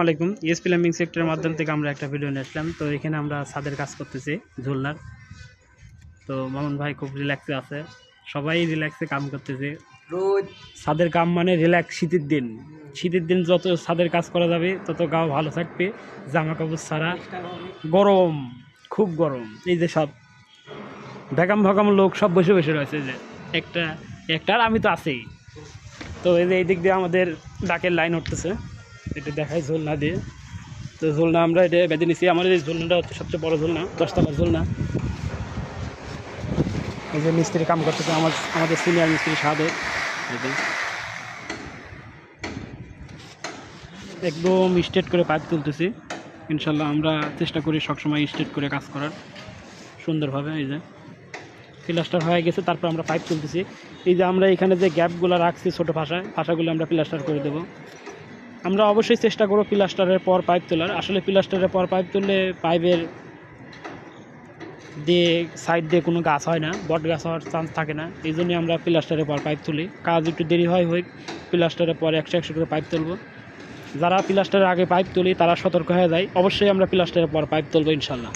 আলাইকুম। ES plumbing সেক্টরের মাধ্যম থেকে আমরা একটা ভিডিও নিয়ে আসলাম। তো এখানে আমরা ছাদের কাজ করতেছি ঝুলনার। তো মামুন ভাই খুব রিল্যাক্সে আছে, সবাই রিল্যাক্সে কাম করতেছে। ছাদের কাম মানে রিল্যাক্স। শীতের দিন যত ছাদের কাজ করা যাবে তত গাও ভালো থাকবে। জামা কাপড় ছাড়া গরম, খুব গরম। এই যে সব ভ্যাকাম লোক সব বসে বসে রয়েছে, যে একটা আর আমি তো আছেই। তো এই যে এই দিক দিয়ে আমাদের ডাকের লাইন উঠতেছে, এটা দেখায় ঝুলনা দিয়ে। তো ঝুলনা আমরা এটা বেঁধে নিছি। আমাদের এই ঝুলনাটা হচ্ছে সবচেয়ে বড় ঝুলনা, 10 তলার ঝুলনা। এই যে মিস্ত্রি কাম করতেছে, আমাদের সিনিয়র মিস্ত্রি সাদে। একদম স্ট্রেট করে পাইপ তুলতেছি। ইনশাল্লাহ আমরা চেষ্টা করি সবসময় স্ট্রেট করে কাজ করার সুন্দরভাবে। এই যে প্লাস্টার হয়ে গেছে, তারপর আমরা পাইপ তুলতেছি। এই যে আমরা এখানে যে গ্যাপগুলো রাখছি ছোটো ফাঁসাগুলো আমরা প্লাস্টার করে দেবো। আমরা অবশ্যই চেষ্টা করব প্লাস্টারের পর পাইপ তোলার। আসলে প্লাস্টারের পর পাইপ তুললে পাইপের দিয়ে সাইড দিয়ে কোনো গাছ হয় না, বট গাছ হওয়ার চান্স থাকে না। এই জন্যই আমরা প্লাস্টারের পর পাইপ তুলি। কাজ একটু দেরি হয় হোক, প্লাস্টারের পর 100 করে পাইপ তুলব। যারা প্লাস্টারের আগে পাইপ তুলি তারা সতর্ক হয়ে যায়। অবশ্যই আমরা প্লাস্টারের পর পাইপ তুলব ইনশাল্লাহ।